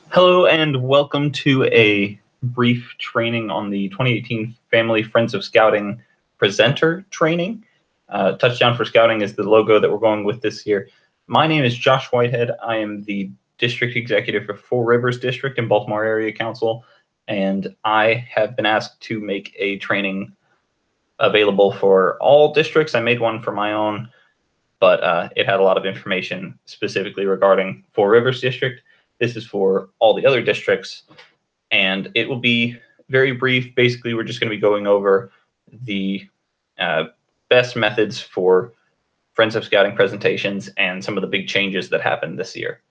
Hello and welcome to a brief training on the 2018 Family Friends of Scouting presenter training. Touchdown for Scouting is the logo that we're going with this year. My name is Josh Whitehead. I am the district executive for Four Rivers District in Baltimore Area Council, and I have been asked to make a training available for all districts. I made one for my own, but it had a lot of information specifically regarding Four Rivers District. This is for all the other districts, and it will be very brief. Basically, we're just going to be going over the best methods for Friends of Scouting presentations and some of the big changes that happened this year.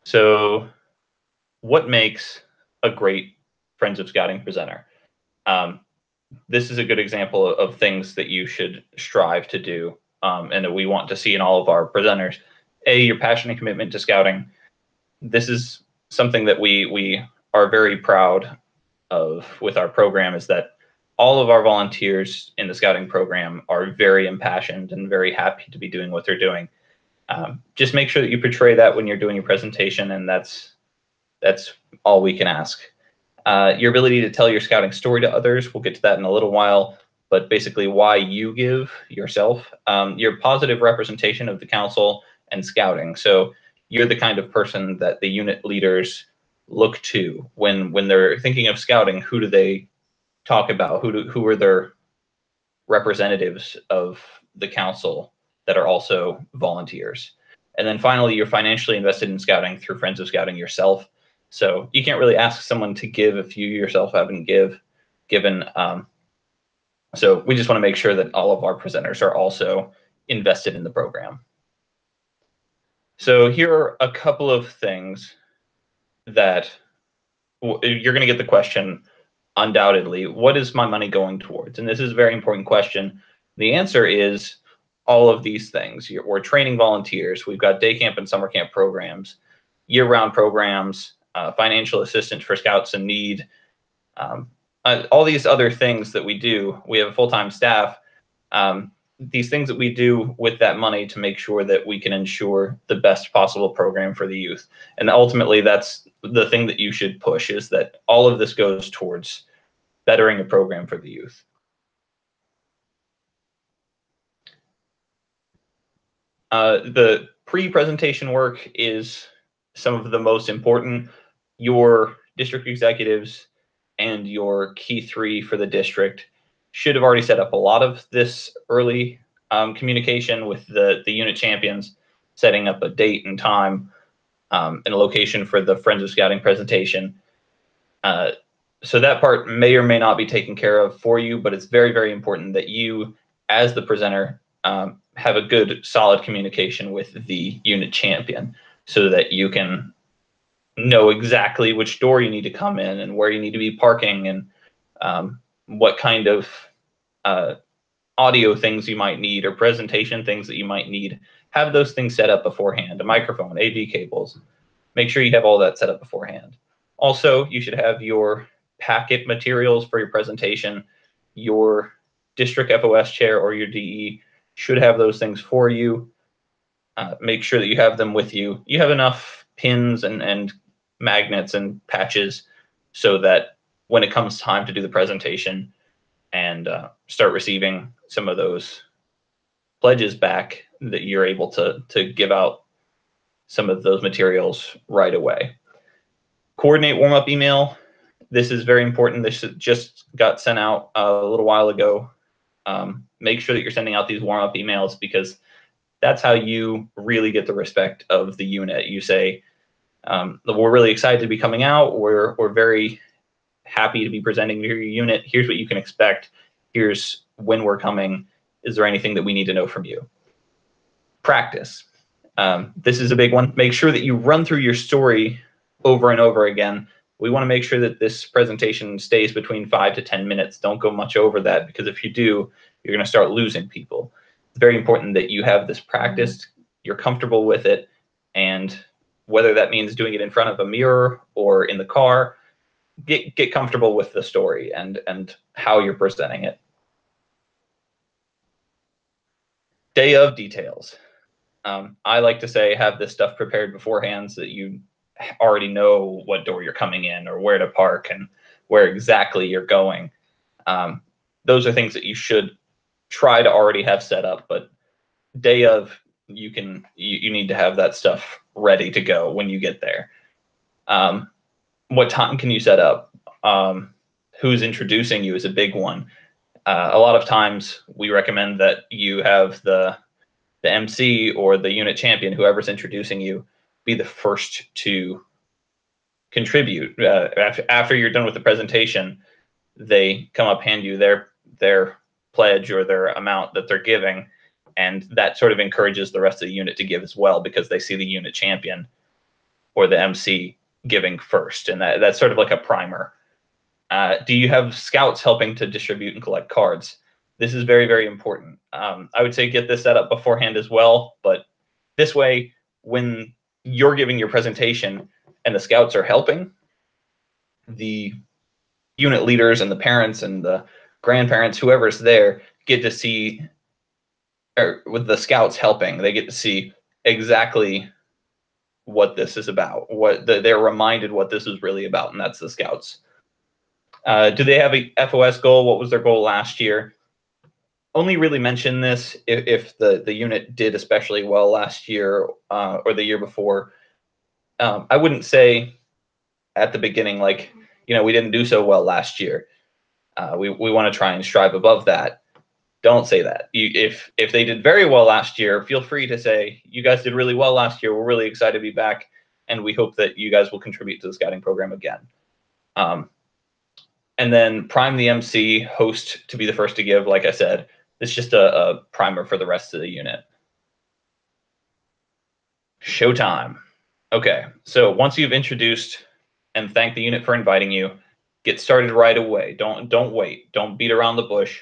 So what makes a great Friends of Scouting presenter? This is a good example of things that you should strive to do and that we want to see in all of our presenters. Your passion and commitment to scouting. This is something that we are very proud of with our program, is that all of our volunteers in the scouting program are very impassioned and very happy to be doing what they're doing. Just make sure that you portray that when you're doing your presentation, and that's all we can ask. Your ability to tell your scouting story to others, we'll get to that in a little while, but basically why you give yourself, your positive representation of the council and scouting. So you're the kind of person that the unit leaders look to when they're thinking of scouting. Who do they talk about? Who are their representatives of the council that are also volunteers? And then finally, you're financially invested in scouting through Friends of Scouting yourself. So you can't really ask someone to give if you yourself haven't given. So we just want to make sure that all of our presenters are also invested in the program. So here are a couple of things that you're going to get the question undoubtedly. What is my money going towards? And this is a very important question. The answer is all of these things. We're training volunteers. We've got day camp and summer camp programs, year-round programs, financial assistance for scouts in need, all these other things that we do. We have a full-time staff. These things that we do with that money to make sure that we can ensure the best possible program for the youth. And ultimately, that's the thing that you should push, is that all of this goes towards bettering a program for the youth. The pre-presentation work is some of the most important. Your district executives and your key three for the district should have already set up a lot of this early communication with the unit champions, setting up a date and time and a location for the Friends of Scouting presentation. So that part may or may not be taken care of for you, but it's very, very important that you, as the presenter, have a good, solid communication with the unit champion so that you can know exactly which door you need to come in and where you need to be parking, and what kind of audio things you might need or presentation things that you might need. Have those things set up beforehand. A microphone, AV cables. Make sure you have all that set up beforehand. Also, you should have your packet materials for your presentation. Your district FOS chair or your DE should have those things for you. Make sure that you have them with you. You have enough pins and magnets and patches so that when it comes time to do the presentation and start receiving some of those pledges back, that you're able to give out some of those materials right away. Coordinate warm-up email. This is very important. This just got sent out a little while ago. Make sure that you're sending out these warm-up emails, because that's how you really get the respect of the unit. You say, we're really excited to be coming out. We're very happy to be presenting to your unit. Here's what you can expect. Here's when we're coming. Is there anything that we need to know from you? Practice. This is a big one. Make sure that you run through your story over and over again. We want to make sure that this presentation stays between 5 to 10 minutes. Don't go much over that, because if you do, you're going to start losing people. It's very important that you have this practiced, you're comfortable with it, and whether that means doing it in front of a mirror or in the car, get comfortable with the story and how you're presenting it. Day of details. I like to say have this stuff prepared beforehand so that you already know what door you're coming in or where to park and where exactly you're going. Those are things that you should try to already have set up, but day of, you need to have that stuff ready to go when you get there. What time can you set up? Who's introducing you is a big one. A lot of times we recommend that you have the MC or the unit champion, whoever's introducing you, be the first to contribute. After you're done with the presentation, they come up, hand you their pledge or their amount that they're giving, and that sort of encourages the rest of the unit to give as well, because they see the unit champion or the MC giving first, and that's sort of like a primer. Do you have scouts helping to distribute and collect cards? This is very, very important. I would say get this set up beforehand as well, but this way, when you're giving your presentation and the scouts are helping, the unit leaders and the parents and the grandparents, whoever's there, get to see, or with the scouts helping, they get to see exactly what this is about. They're reminded what this is really about, and that's the scouts. Do they have a FOS goal? What was their goal last year? Only really mention this if the unit did especially well last year or the year before. I wouldn't say at the beginning, like, we didn't do so well last year. We want to try and strive above that. Don't say that. If they did very well last year, feel free to say, you guys did really well last year. We're really excited to be back, and we hope that you guys will contribute to the scouting program again. And then prime the MC host to be the first to give. Like I said, it's just a primer for the rest of the unit. Showtime. Okay, so once you've introduced and thanked the unit for inviting you, get started right away. Don't wait. Don't beat around the bush.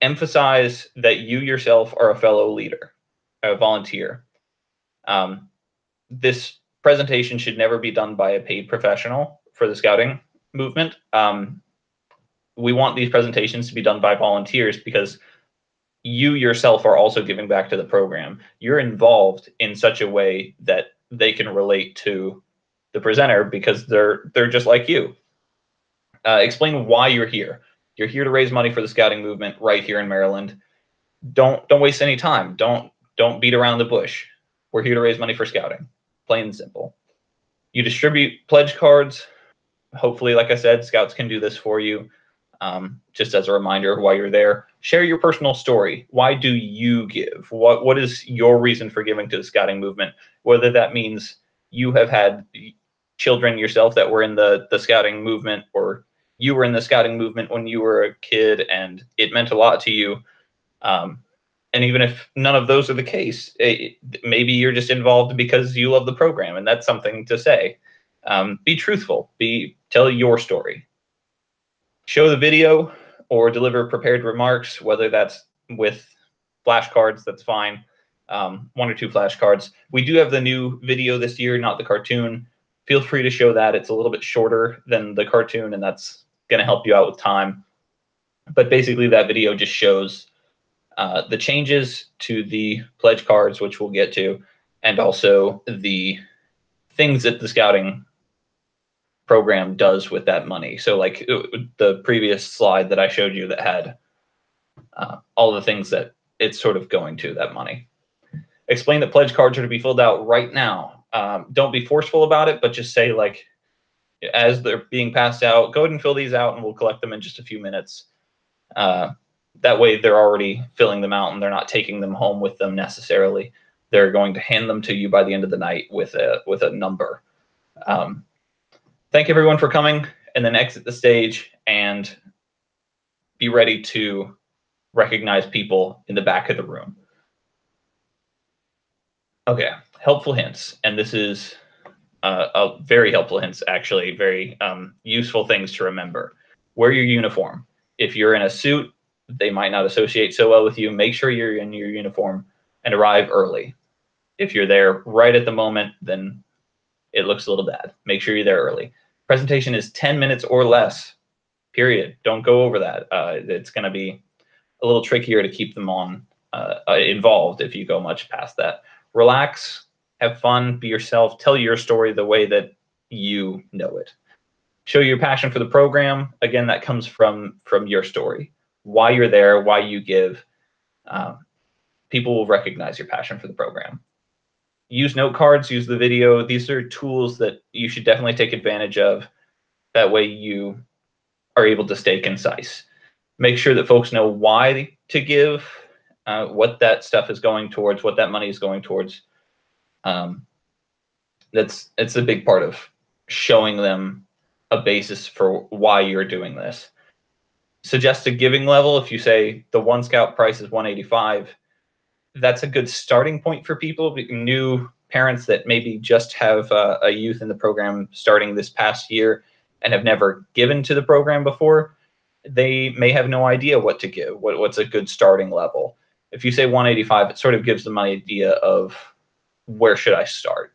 Emphasize that you yourself are a fellow leader, a volunteer. This presentation should never be done by a paid professional for the scouting movement. We want these presentations to be done by volunteers, because you yourself are also giving back to the program. You're involved in such a way that they can relate to the presenter, because they're just like you. Explain why you're here. You're here to raise money for the scouting movement right here in Maryland. Don't waste any time. Don't beat around the bush. We're here to raise money for scouting. Plain and simple. You distribute pledge cards. Hopefully, like I said, scouts can do this for you. Just as a reminder, while you're there, share your personal story. Why do you give? What is your reason for giving to the scouting movement? Whether that means you have had children yourself that were in the scouting movement, or you were in the scouting movement when you were a kid and it meant a lot to you. And even if none of those are the case, maybe you're just involved because you love the program, and that's something to say. Be truthful. Tell your story. Show the video or deliver prepared remarks, whether that's with flashcards, that's fine. 1 or 2 flashcards. We do have the new video this year, not the cartoon. Feel free to show that. It's a little bit shorter than the cartoon, and that's going to help you out with time. But basically, that video just shows the changes to the pledge cards, which we'll get to, and also the things that the scouting program does with that money. So like the previous slide that I showed you that had all the things that it's sort of going to, that money. Explain that pledge cards are to be filled out right now. Don't be forceful about it, but just say, like, as they're being passed out, go ahead and fill these out and we'll collect them in just a few minutes. That way they're already filling them out and they're not taking them home with them necessarily. They're going to hand them to you by the end of the night with a number. Thank everyone for coming, and then exit the stage and be ready to recognize people in the back of the room. Okay, helpful hints. And this is a very helpful hints, actually, very useful things to remember. Wear your uniform. If you're in a suit, they might not associate so well with you. Make sure you're in your uniform and arrive early. If you're there right at the moment, then it looks a little bad. Make sure you're there early. Presentation is 10 minutes or less, period. Don't go over that. It's going to be a little trickier to keep them on involved if you go much past that. Relax, have fun, be yourself, tell your story the way that you know it. Show your passion for the program. Again, that comes from your story, why you're there, why you give. People will recognize your passion for the program. Use note cards, use the video. These are tools that you should definitely take advantage of. That way you are able to stay concise. Make sure that folks know why to give, what that stuff is going towards, what that money is going towards. It's a big part of showing them a basis for why you're doing this. Suggest a giving level. If you say the one scout price is $185, that's a good starting point for people. New parents that maybe just have a youth in the program starting this past year and have never given to the program before, they may have no idea what to give, what's a good starting level. If you say 185, it sort of gives them an idea of where should I start.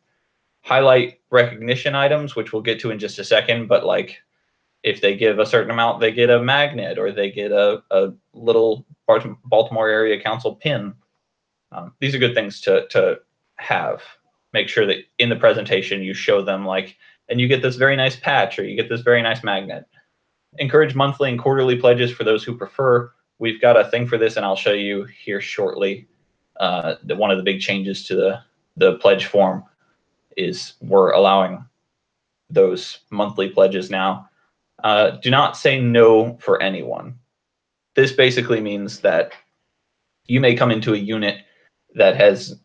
Highlight recognition items, which we'll get to in just a second, but like if they give a certain amount, they get a magnet or they get a little Baltimore Area Council pin. These are good things to have. Make sure that in the presentation you show them like, and you get this very nice patch or you get this very nice magnet. Encourage monthly and quarterly pledges for those who prefer. We've got a thing for this, and I'll show you here shortly. One of the big changes to the pledge form is we're allowing those monthly pledges now. Do not say no for anyone. This basically means that you may come into a unit that has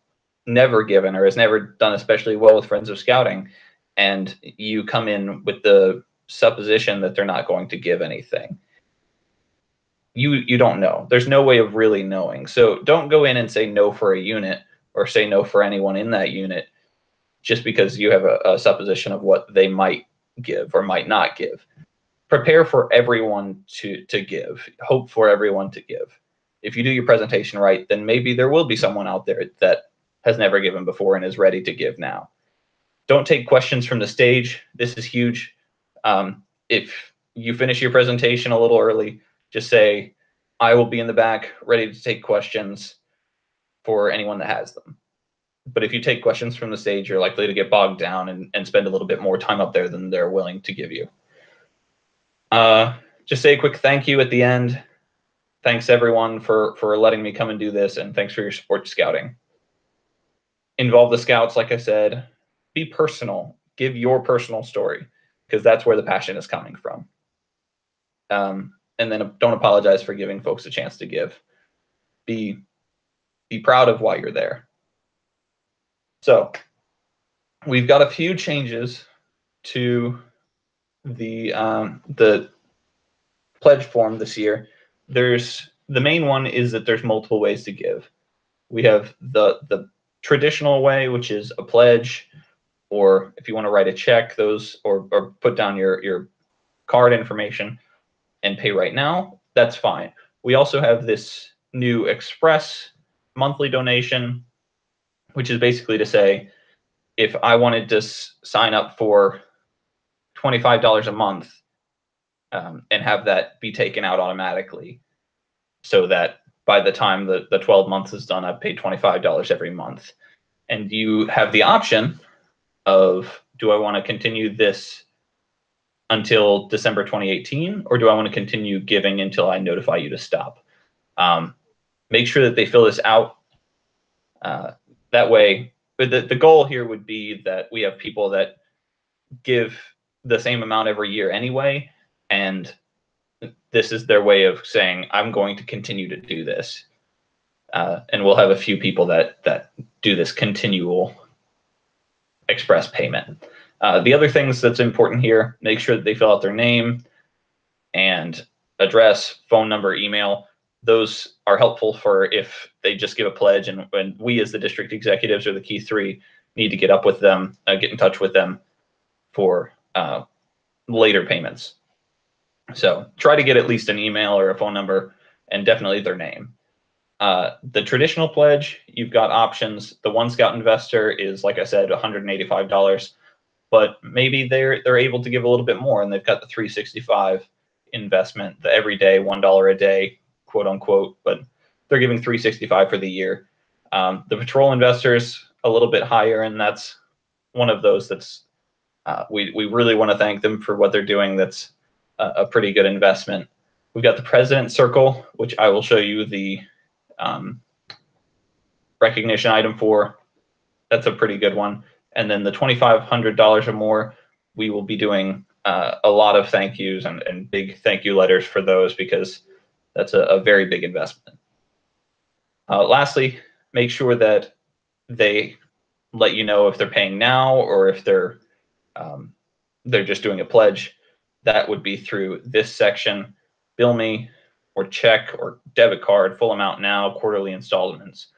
never given or has never done especially well with Friends of Scouting, and you come in with the supposition that they're not going to give anything. You don't know. There's no way of really knowing. So don't go in and say no for a unit or say no for anyone in that unit just because you have a supposition of what they might give or might not give. Prepare for everyone to give. Hope for everyone to give. If you do your presentation right, then maybe there will be someone out there that has never given before and is ready to give now. Don't take questions from the stage. This is huge. If you finish your presentation a little early, just say, I will be in the back ready to take questions for anyone that has them. But if you take questions from the stage, you're likely to get bogged down and spend a little bit more time up there than they're willing to give you. Just say a quick thank you at the end. Thanks everyone for letting me come and do this, and thanks for your support to Scouting. Involve the Scouts, like I said. Be personal. Give your personal story, because that's where the passion is coming from. And then don't apologize for giving folks a chance to give. Be proud of why you're there. So we've got a few changes to the pledge form this year. The main one is that there's multiple ways to give. We have the traditional way, which is a pledge, or if you want to write a check, those or put down your card information and pay right now, that's fine. We also have this new express monthly donation, which is basically to say, if I wanted to sign up for $25 a month and have that be taken out automatically, so that by the time the 12 months is done, I've paid $25 every month. And you have the option of, do I want to continue this until December 2018, or do I want to continue giving until I notify you to stop? Make sure that they fill this out. That way, but the goal here would be that we have people that give the same amount every year anyway, and this is their way of saying, I'm going to continue to do this. And we'll have a few people that do this continual express payment. The other things that's important here, make sure that they fill out their name and address, phone number, email. Those are helpful for if they just give a pledge, and when we as the district executives or the key three need to get up with them, get in touch with them for later payments. So try to get at least an email or a phone number, and definitely their name. The traditional pledge, you've got options. The One Scout Investor is, like I said, $185, but maybe they're able to give a little bit more, and they've got the 365 investment, the everyday $1 a day, quote unquote. But they're giving $365 for the year. The patrol investors a little bit higher, and that's one of those that's we really want to thank them for what they're doing. That's a pretty good investment. We've got the President Circle, which I will show you the recognition item for. That's a pretty good one. And then the $2,500 or more, we will be doing a lot of thank yous and big thank you letters for those, because that's a very big investment. Lastly, make sure that they let you know if they're paying now or if they're just doing a pledge. That would be through this section: bill me, or check, or debit card, full amount now, quarterly installments.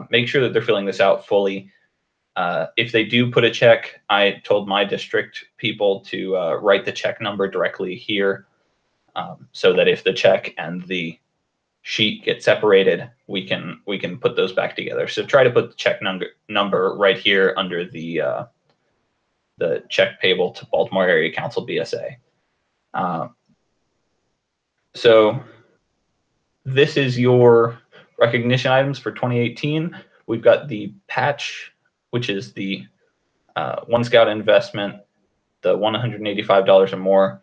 Make sure that they're filling this out fully. If they do put a check, I told my district people to write the check number directly here, so that if the check and the sheet get separated, we can put those back together. So try to put the check number right here under the check payable to Baltimore Area Council BSA. So this is your recognition items for 2018. We've got the patch, which is the One Scout investment, the $185 or more.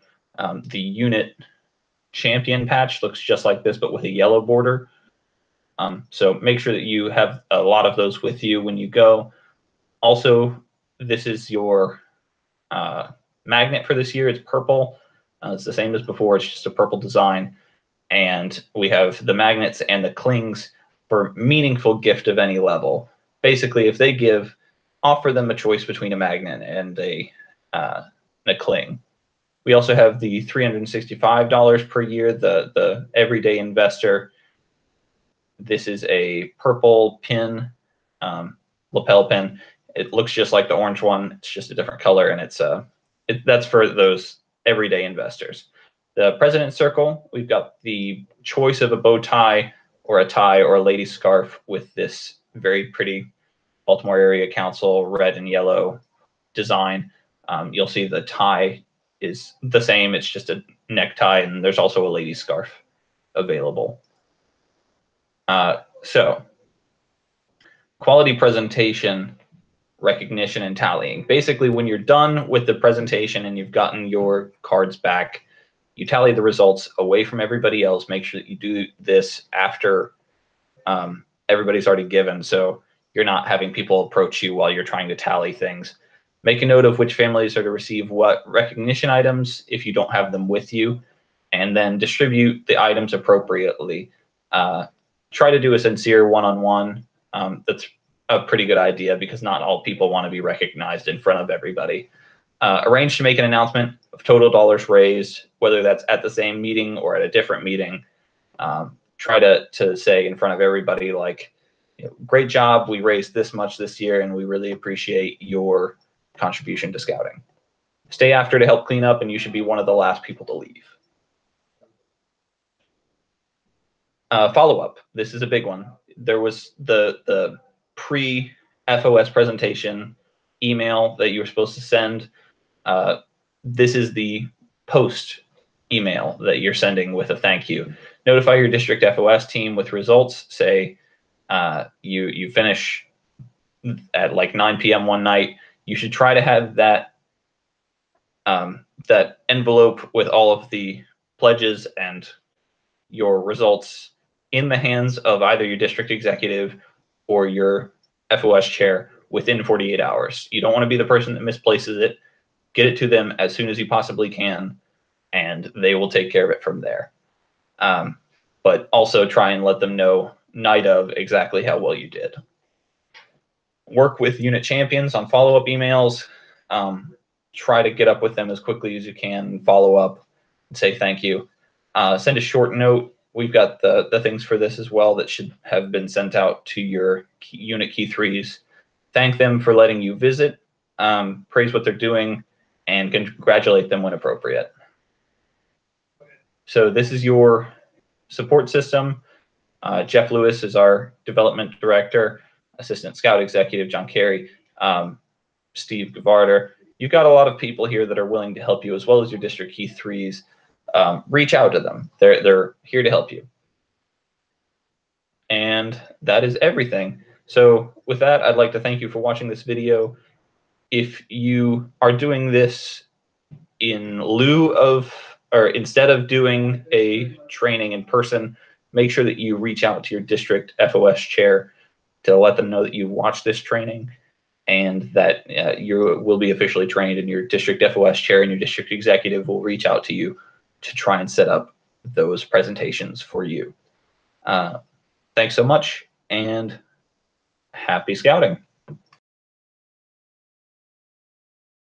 The unit champion patch looks just like this, but with a yellow border. So make sure that you have a lot of those with you when you go. Also, this is your magnet for this year. It's purple. It's the same as before. It's just a purple design. And we have the magnets and the clings for meaningful gift of any level. Basically, if they give, offer them a choice between a magnet and a cling. We also have the $365 per year, the everyday investor. This is a purple pin, lapel pin. It looks just like the orange one. It's just a different color, and that's for those everyday investors. The President Circle, we've got the choice of a bow tie or a tie or a lady's scarf with this very pretty Baltimore Area Council red and yellow design. You'll see the tie is the same. It's just a necktie, and there's also a lady's scarf available. So quality presentation, recognition, and tallying. Basically, when you're done with the presentation and you've gotten your cards back, you tally the results away from everybody else. Make sure that you do this after everybody's already given, so you're not having people approach you while you're trying to tally things. Make a note of which families are to receive what recognition items if you don't have them with you, and then distribute the items appropriately. Try to do a sincere one-on-one. That's a pretty good idea, because not all people want to be recognized in front of everybody. Arrange to make an announcement of total dollars raised, whether that's at the same meeting or at a different meeting. Try to say in front of everybody, like, great job, we raised this much this year, and we really appreciate your contribution to scouting. Stay after to help clean up, and you should be one of the last people to leave. Follow-up. This is a big one. There was the pre-FOS presentation email that you were supposed to send. This is the post email that you're sending with a thank you. Notify your district FOS team with results. Say you finish at like 9 p.m. one night. You should try to have that that envelope with all of the pledges and your results in the hands of either your district executive or your FOS chair within 48 hours. You don't want to be the person that misplaces it. Get it to them as soon as you possibly can, and they will take care of it from there. But also try and let them know night of exactly how well you did. Work with unit champions on follow-up emails. Try to get up with them as quickly as you can and follow up and say thank you. Send a short note. We've got the things for this as well that should have been sent out to your unit key threes. Thank them for letting you visit, praise what they're doing, and congratulate them when appropriate. So this is your support system. Jeff Lewis is our development director, assistant scout executive, John Carey, Steve Gavarder. You've got a lot of people here that are willing to help you, as well as your district key threes. Reach out to them. They're here to help you. And that is everything. So with that, I'd like to thank you for watching this video. If you are doing this in lieu of, or instead of doing a training in person, make sure that you reach out to your district FOS chair to let them know that you watched this training and that you will be officially trained, and your district FOS chair and your district executive will reach out to you to try and set up those presentations for you. Thanks so much, and happy scouting.